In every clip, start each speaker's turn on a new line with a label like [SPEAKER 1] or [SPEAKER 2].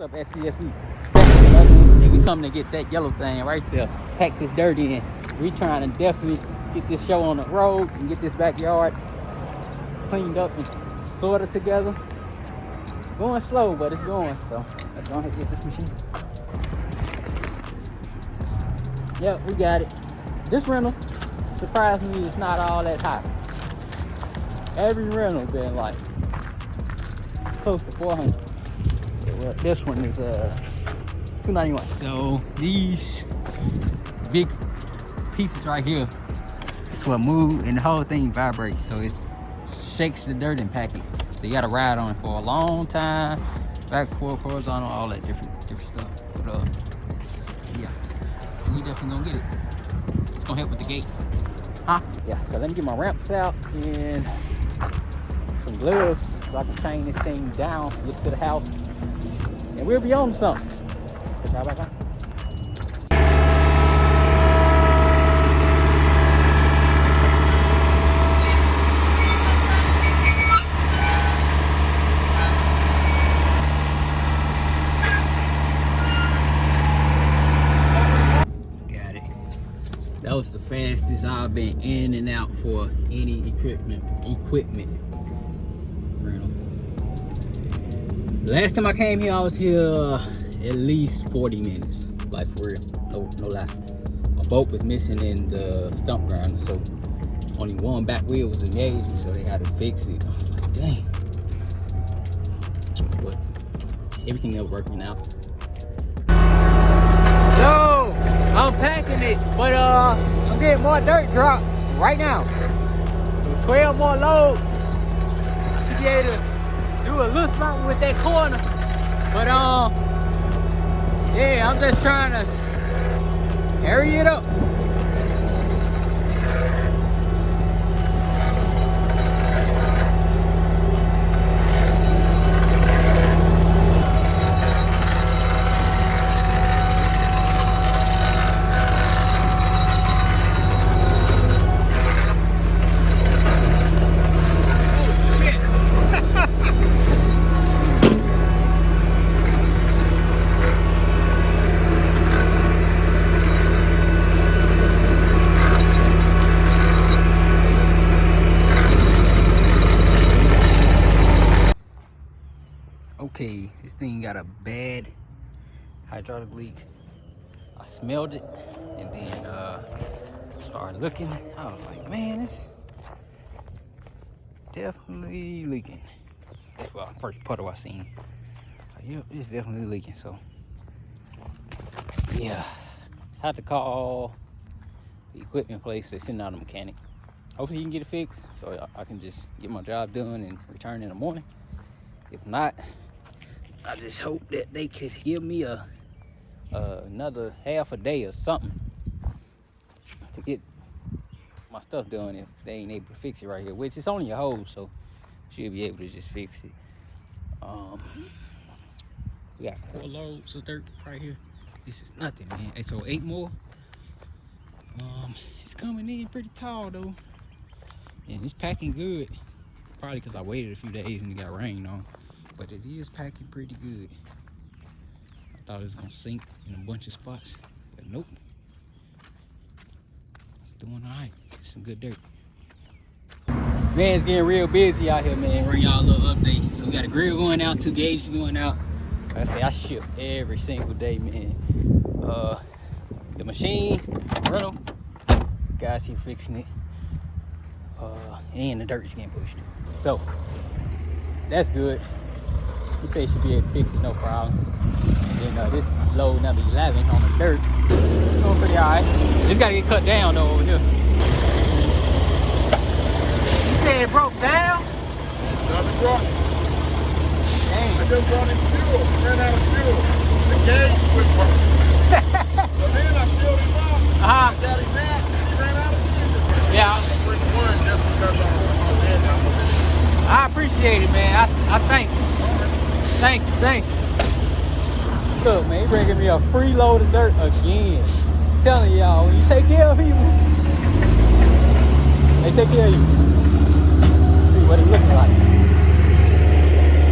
[SPEAKER 1] What's up, SCS? We back with another one, and we coming to get that yellow thing right there. Pack this dirt in. We trying to definitely get this show on the road and get this backyard cleaned up and sorted together. It's going slow, but it's going. So let's go ahead and get this machine. Yep, we got it. This rental, surprisingly, it's not all that high. Every rental been like close to 400. Well, this one is $291. So these big pieces right here is what move and the whole thing vibrates, so it shakes the dirt and pack it. So you gotta ride on it for a long time, back and forth, horizontal, all that different stuff. But yeah, you definitely gonna get it. It's gonna help with the gate, huh? Yeah. So let me get my ramps out and some gloves so I can chain this thing down, get to the house, and we'll be on something. Got it. That was the fastest I've been in and out for any equipment rental. Last time I came here, I was here at least 40 minutes, like for real, no lie. A bolt was missing in the stump grinder, so only one back wheel was engaged, so they had to fix it. Oh, like, dang. But everything else working out. So I'm packing it, but I'm getting more dirt dropped right now. So 12 more loads. I should be able to do a little something with that corner, but yeah, I'm just trying to hurry it up. Okay, this thing got a bad hydraulic leak. I smelled it and then started looking. I was like, man, it's definitely leaking. That's the first puddle I seen. Like, yep, it's definitely leaking. So yeah, had to call the equipment place. They're sending out a mechanic. Hopefully he can get it fixed so I can just get my job done and return in the morning. If not, I just hope that they could give me another half a day or something to get my stuff done if they ain't able to fix it right here, which is only a hole, so she'll be able to just fix it. We got 4 loads of dirt right here. This is nothing, man. Hey, so 8 more. It's coming in pretty tall though, and it's packing good. Probably because I waited a few days and it got rain on. But it is packing pretty good. I thought it was gonna sink in a bunch of spots, but nope. It's doing all right. Some good dirt. Man, it's getting real busy out here, man. Bring y'all a little update. So we got a grill going out, 2 gauges going out. Like I say, I ship every single day, man. The machine, rental, guys here fixing it. And the dirt's getting pushed. So that's good. He said he should be able to fix it, no problem. And then this is load number 11 on the dirt. It's going pretty alright. Just gotta get cut down though over here. You said it broke down?
[SPEAKER 2] Stop the truck.
[SPEAKER 1] Dang.
[SPEAKER 2] I just run in fuel. Ran out of fuel. The gauge quit working. So then I filled him up. I got him back and he ran out of fuel.
[SPEAKER 1] Yeah.
[SPEAKER 2] I quit one just because I want my head out of it.
[SPEAKER 1] I appreciate it, man. I thank you. Thank you. Look, man, he bringing me a free load of dirt again. I'm telling y'all, when you take care of people, they take care of you. See what it looking like.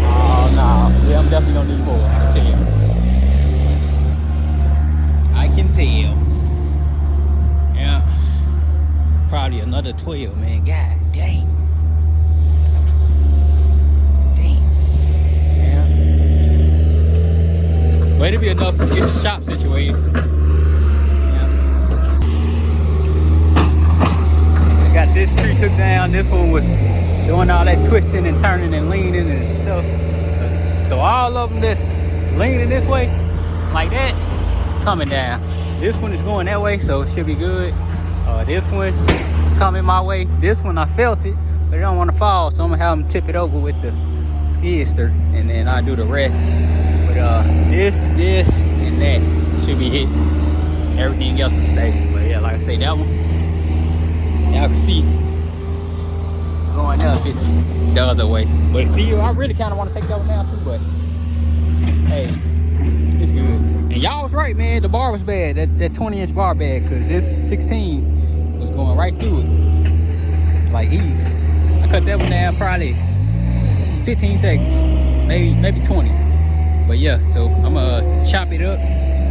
[SPEAKER 1] Oh, no. Yeah, I'm definitely gonna need more. I'll tell you. shop situated. Got this tree took down. This one was doing all that twisting and turning and leaning and stuff. So all of them that's leaning this way, like that, coming down. This one is going that way, so it should be good. This one is coming my way. This one I felt it, but it don't want to fall, so I'm gonna have them tip it over with the skid steer, and then I'll do the rest. But this, and that should be hit. Everything else will stay. But yeah, like I say, that one, y'all can see going up, it's the other way. But still, I really kind of want to take that one down too, but hey, it's good. And y'all was right, man, the bar was bad, that 20-inch bar bad, because this 16 was going right through it, like ease. I cut that one down probably 15 seconds, maybe 20. But yeah, so I'm gonna chop it up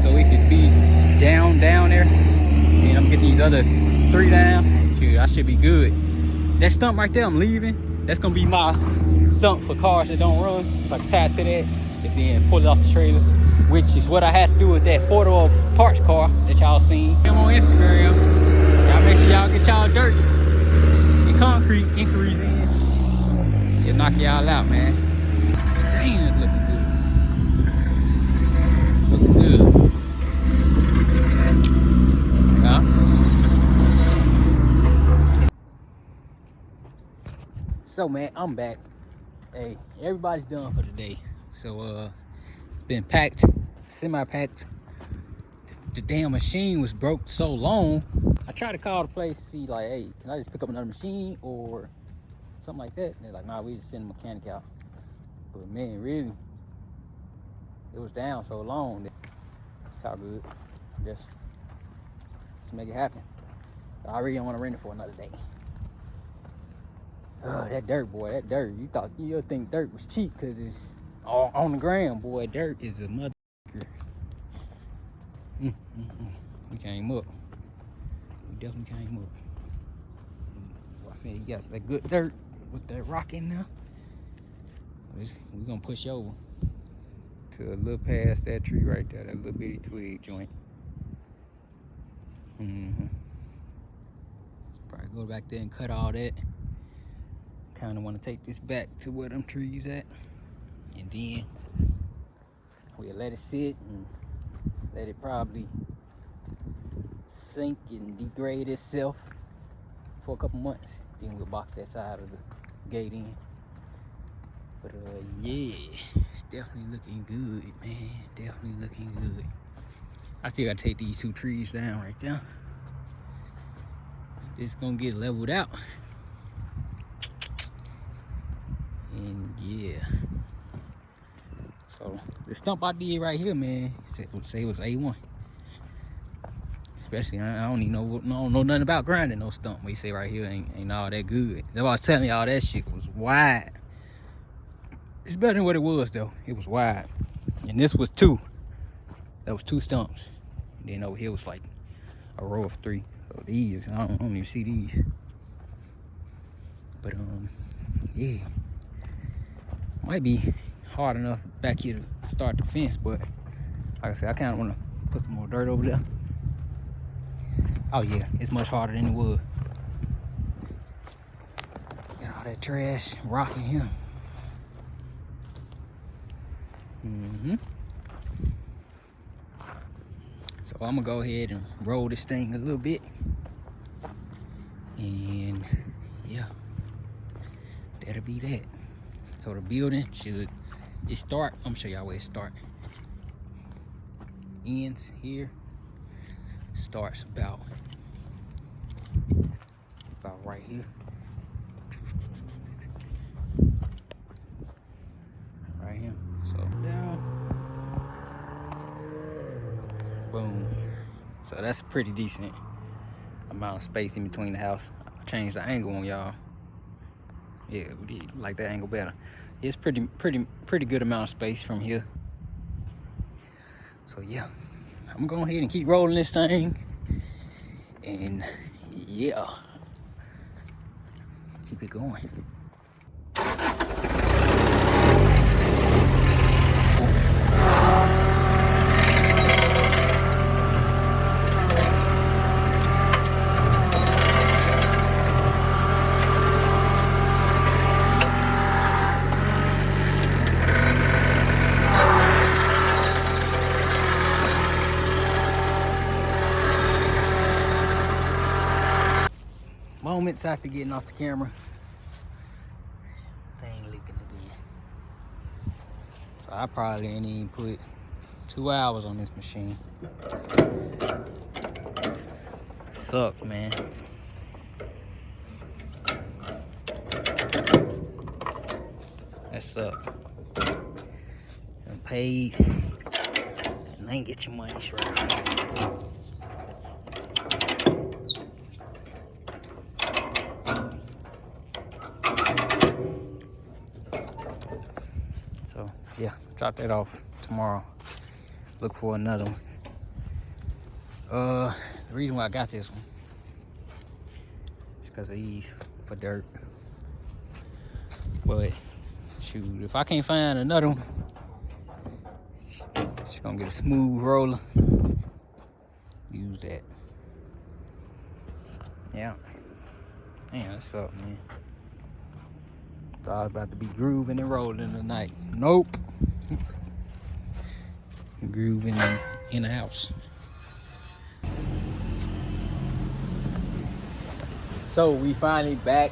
[SPEAKER 1] so it could be down there. And I'm gonna get these other 3 down. I should be good. That stump right there, I'm leaving. That's gonna be my stump for cars that don't run. So I can tie it to that and then pull it off the trailer, which is what I had to do with that 4-door parts car that y'all seen. I'm on Instagram. Y'all make sure y'all get y'all dirt and concrete inquiries in. It'll knock y'all out, man. Damn, it's looking good. Looking good. Huh? So man, I'm back. Hey, everybody's done for the day. So been packed, semi-packed. The damn machine was broke so long. I tried to call the place to see like, hey, can I just pick up another machine or something like that? And they're like, nah, we just send a mechanic out. But man, really, it was down so long. It's all good. I guess let's make it happen. But I really don't want to rent it for another day. Oh, that dirt, boy, that dirt. You'd think dirt was cheap because it's all on the ground, boy. Dirt is a mother. We came up. We definitely came up. I said you got that good dirt with that rock in there. We're gonna push over to a little past that tree right there, that little bitty twig joint. Probably go back there and cut all that. Kind of want to take this back to where them trees at, and then we'll let it sit and let it probably sink and degrade itself for a couple months. Then we'll box that side of the gate in. But yeah, it's definitely looking good, man. Definitely looking good. I still gotta take these 2 trees down right there. It's gonna get leveled out. And yeah, so the stump I did right here, man, say it was A1. Especially, I don't even know nothing about grinding no stump. We say right here ain't all that good. That's why I was telling y'all that shit was wide. It's better than what it was though. It was wide, and this was 2. That was 2 stumps. And then over here was like a row of 3. So these, I don't even see these. But yeah. Might be hard enough back here to start the fence, but like I said, I kind of want to put some more dirt over there. Oh yeah, it's much harder than it was. Got all that trash rocking here. So I'm gonna go ahead and roll this thing a little bit, and yeah, that'll be that. So the building it start, I'm gonna show y'all where it start. Ends here, starts about right here. Right here, so down, boom. So that's a pretty decent amount of space in between the house. I changed the angle on y'all. Yeah, we did like that angle better. It's pretty good amount of space from here. So yeah, I'm gonna go ahead and keep rolling this thing, and yeah, keep it going. payments after getting off the camera. They ain't leaking again. So I probably ain't even put 2 hours on this machine. Sucks, man. That sucks. I'm paid and ain't get your money straight. So yeah, drop that off tomorrow. Look for another one. The reason why I got this one is because of these for dirt. But shoot, if I can't find another one, just gonna get a smooth roller. Use that. Yeah. Man, that sucks, man. Thought I was about to be grooving and rolling tonight. Nope. Grooving in the house. So we finally back,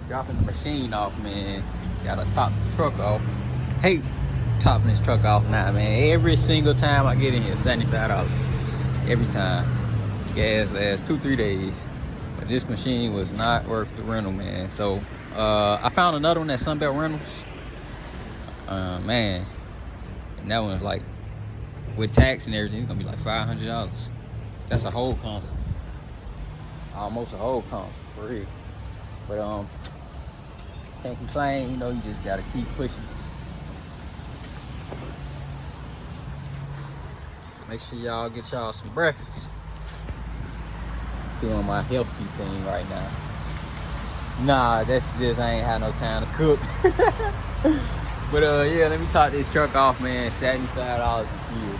[SPEAKER 1] dropping the machine off, man. Gotta top the truck off. Hate topping this truck off now, man. Every single time I get in here, $75. Every time. Gas lasts 2-3 days. But this machine was not worth the rental, man. So I found another one at Sunbelt Rentals. Man, and that one's like, with tax and everything, it's gonna be like $500. That's a whole console. Almost a whole console, for real. But can't complain, you know, you just gotta keep pushing. Make sure y'all get y'all some breakfast. Doing my healthy thing right now. Nah, that's just, I ain't had no time to cook. But yeah, let me top this truck off, man. $75 a year.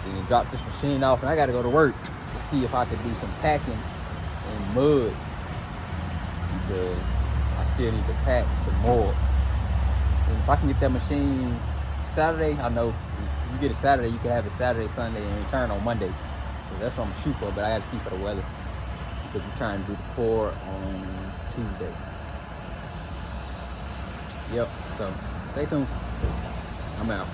[SPEAKER 1] Then drop this machine off, and I gotta go to work to see if I could do some packing in mud, because I still need to pack some more. And if I can get that machine Saturday, I know if you get it Saturday, you can have it Saturday, Sunday, and return on Monday. So that's what I'm shooting for, but I gotta see for the weather, because we're trying to do the pour on Tuesday. Yep, so stay tuned. I'm out.